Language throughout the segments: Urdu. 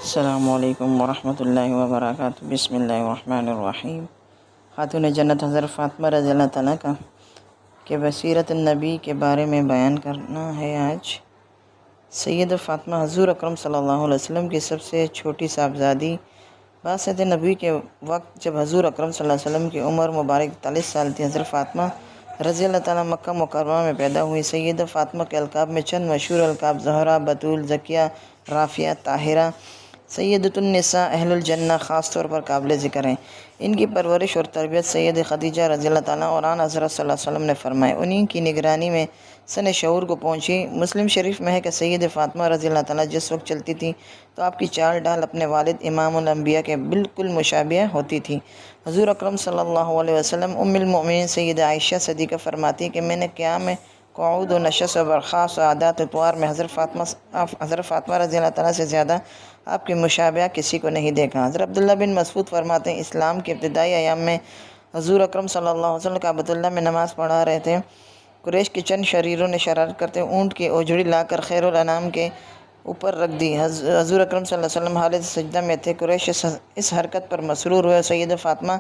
السلام علیکم ورحمۃ اللہ وبرکاتہ۔ بسم اللہ الرحمن الرحیم۔ خاتون جنت حضرت فاطمہ رضی اللہ تعالیٰ کا کہ بصیرت النبی کے بارے میں بیان کرنا ہے آج۔ سید فاطمہ حضور اکرم صلی اللہ علیہ وسلم کی سب سے چھوٹی صاحبزادی، بعثت نبی کے وقت جب حضور اکرم صلی اللہ علیہ وسلم کی عمر مبارک 43 سال تھی، حضرت فاطمہ رضی اللہ تعالیٰ مکہ مکرمہ میں پیدا ہوئی۔ سید فاطمہ کے القاب میں چند مشہور القاب زہرا، بتول، زکیہ، رافعہ، طاہرہ، سیدۃ النساء، اہل الجنہ خاص طور پر قابل ذکر ہیں۔ ان کی پرورش اور تربیت سید خدیجہ رضی اللہ تعالیٰ اور آن حضرت صلی اللہ علیہ وسلم نے فرمائے۔ انہی کی نگرانی میں سن شعور کو پہنچی۔ مسلم شریف میں ہے کہ سید فاطمہ رضی اللہ تعالیٰ جس وقت چلتی تھی تو آپ کی چال ڈال اپنے والد امام الانبیاء کے بالکل مشابہ ہوتی تھی۔ حضور اکرم صلی اللہ علیہ وسلم ام المؤمنین سیدہ عائشہ صدیقہ فرماتی کہ میں نے قیام میں، قعود و نشست و برخاست و عادات و اطوار میں حضرت فاطمہ رضی اللہ تعالیٰ سے زیادہ آپ کی مشابہ کسی کو نہیں دیکھا۔ حضرت عبداللہ بن مسعود فرماتے ہیں اسلام کے ابتدائی ایام میں حضور اکرم صلی اللہ علیہ وسلم کعبۃ اللہ میں نماز پڑھا رہے تھے۔ قریش کے چند شریروں نے شرارت کرتے اونٹ کی اوجڑی لا کر خیر الانام کے اوپر رکھ دی۔ حضور اکرم صلی اللہ علیہ وسلم حالت سجدہ میں تھے۔ قریش اس حرکت پر مسرور ہوئے۔ سید فاطمہ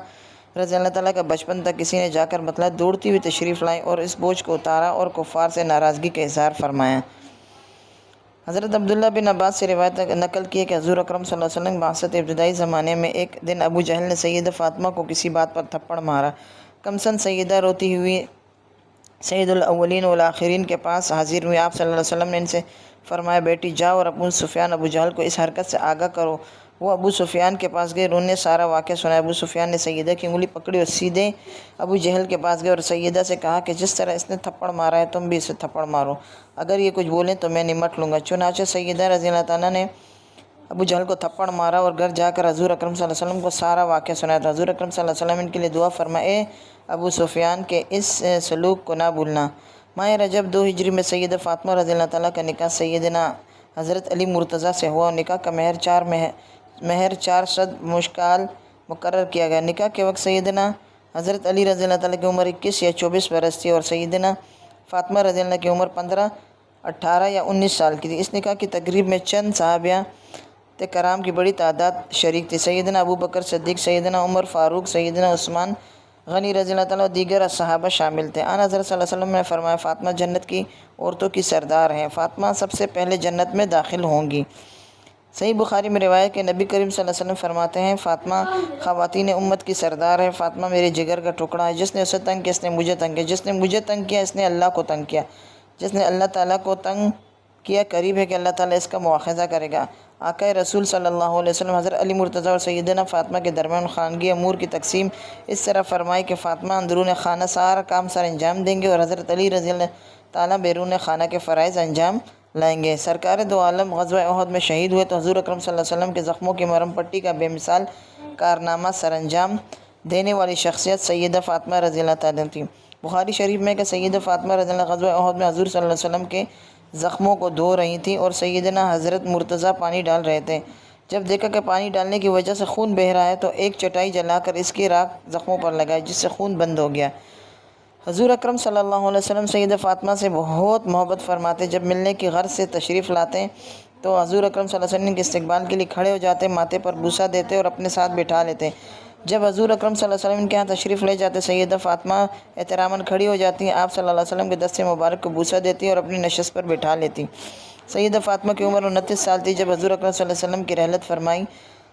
رضی اللہ تعالیٰ کا بچپن تک کسی نے جا کر بتلایا، دوڑتی ہوئی تشریف لائیں اور اس بوجھ کو اتارا اور کفار سے ناراضگی کا اظہار فرمایا۔ حضرت عبداللہ بن عباس سے روایت نقل کی ہے کہ حضور اکرم صلی اللہ علیہ وسلم بعثت ابتدائی زمانے میں ایک دن ابو جہل نے سید فاطمہ کو کسی بات پر تھپڑ مارا۔ کمسن سیدہ روتی ہوئی سید الاولین والآخرین کے پاس حاضر ہوئی۔ آپ صلی اللہ علیہ وسلم نے ان سے فرمایا، بیٹی جاؤ اور ابو سفیان ابو جہل کو اس حرکت سے آگاہ کرو۔ وہ ابو سفیان کے پاس گئے، انہوں نے سارا واقعہ سنایا۔ ابو سفیان نے سیدہ کی انگلی پکڑی اور سیدھے ابو جہل کے پاس گئے اور سیدہ سے کہا کہ جس طرح اس نے تھپڑ مارا ہے تم بھی اسے تھپڑ مارو، اگر یہ کچھ بولیں تو میں نمٹ لوں گا۔ چنانچہ سیدہ رضی اللہ تعالیٰ نے ابو جہل کو تھپڑ مارا اور گھر جا کر حضور اکرم صلی اللہ علیہ وسلم کو سارا واقعہ سنایا۔ تو حضور اکرم صلی اللہ علیہ وسلم ان کے لیے دعا فرمائے، اے ابو سفیان کے اس سلوک کو نہ بھولنا۔ ماہ رجب 2 ہجری میں سیدہ فاطمہ رضی اللہ تعالیٰ کا نکاح سیدنا حضرت علی مرتضیٰ سے ہوا۔ نکاح کا مہر 400 مشکال مقرر کیا گیا۔ نکاح کے وقت سیدنا حضرت علی رضی اللہ تعالیٰ کی عمر 21 یا 24 برس تھی اور سیدنا فاطمہ رضی اللہ کی عمر 15، 18 یا 19 سال کی تھی۔ اس نکاح کی تقریب میں چند صحابہ کرام کی بڑی تعداد شریک تھی۔ سیدنا ابو بکر صدیق، سیدنا عمر فاروق، سیدنا عثمان غنی رضی اللہ تعالیٰ اور دیگر صحابہ شامل تھے۔ آن حضرت صلی اللہ علیہ وسلم نے فرمایا، فاطمہ جنت کی عورتوں کی سردار ہیں، فاطمہ سب سے پہلے جنت میں داخل ہوں گی۔ صحیح بخاری میں روایت کہ نبی کریم صلی اللہ علیہ وسلم فرماتے ہیں، فاطمہ خواتین امت کی سردار ہے۔ فاطمہ میرے جگر کا ٹکڑا ہے، جس نے اسے تنگ کیا اس نے مجھے تنگ کیا، جس نے مجھے تنگ کیا اس نے اللہ کو تنگ کیا، جس نے اللہ تعالیٰ کو تنگ کیا قریب ہے کہ اللہ تعالیٰ اس کا مواخذہ کرے گا۔ آقا رسول صلی اللہ علیہ وسلم حضرت علی مرتضیٰ اور سیدنا فاطمہ کے درمیان خانگی امور کی تقسیم اس طرح فرمائی کہ فاطمہ اندرون خانہ سارا کام سر انجام دیں گے اور حضرت علی رضی اللہ تعالیٰ بیرون خانہ کے فرائض انجام لائیں گے۔ سرکار دو عالم غزوہ احد میں شہید ہوئے تو حضور اکرم صلی اللہ علیہ وسلم کے زخموں کی مرہم پٹی کا بے مثال کارنامہ سر انجام دینے والی شخصیت سیدہ فاطمہ رضی اللہ تعالیٰ تھی۔ بخاری شریف میں کہ سیدہ فاطمہ رضی اللہ غزوہ احد میں حضور صلی اللہ علیہ وسلم کے زخموں کو دھو رہی تھیں اور سیدنا حضرت مرتضیٰ پانی ڈال رہے تھے۔ جب دیکھا کہ پانی ڈالنے کی وجہ سے خون بہہ رہا ہے تو ایک چٹائی جلا کر اس کی راکھ زخموں پر لگائی، جس سے خون بند ہو گیا۔ حضور اکرم صلی اللہ علیہ وسلم سیدہ فاطمہ سے بہت محبت فرماتے۔ جب ملنے کی غرض سے تشریف لاتے تو حضور اکرم صلی اللہ علیہ وسلم کے استقبال کے لیے کھڑے ہو جاتے، ماتھے پر بوسہ دیتے اور اپنے ساتھ بٹھا لیتے۔ جب حضور اکرم صلی اللہ علیہ وسلم کے ہاں تشریف لے جاتے، سیدہ فاطمہ احتراماً کھڑی ہو جاتی ہیں، آپ صلی اللہ علیہ وسلم کے دست مبارک کو بوسہ دیتی اور اپنی نشست پر بٹھا لیتی۔ سیدہ فاطمہ کی عمر 29 سال تھی جب حضور اکرم صلی اللہ علیہ وسلم کی رحلت فرمائی۔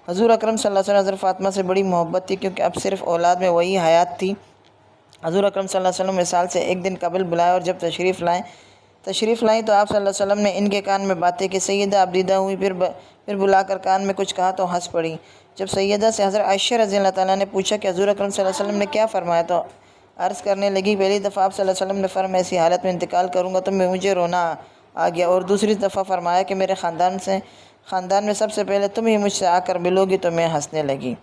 حضور اکرم صلی اللہ علیہ وسلم حضرت فاطمہ سے بڑی محبت تھی کیونکہ اب صرف اولاد میں وہی حیات تھی۔ حضور اکرم صلی اللہ علیہ وسلم وصال سے ایک دن قبل بلائے اور جب تشریف لائیں تو آپ صلی اللہ علیہ وسلم نے ان کے کان میں باتیں کی۔ سیدہ عبدیدہ ہوئی، پھر بلا کر کان میں کچھ کہا تو ہنس پڑی۔ جب سیدہ سے حضرت عائشہ رضی اللہ تعالیٰ نے پوچھا کہ حضور اکرم صلی اللہ علیہ وسلم نے کیا فرمایا تو عرض کرنے لگی، پہلی دفعہ آپ صلی اللہ علیہ وسلم نے فرمایا ایسی حالت میں انتقال کروں گا تو مجھے رونا آ گیا، اور دوسری دفعہ فرمایا کہ میرے خاندان میں سب سے پہلے تم ہی مجھ سے آ کر ملو گی تو میں ہنسنے لگی۔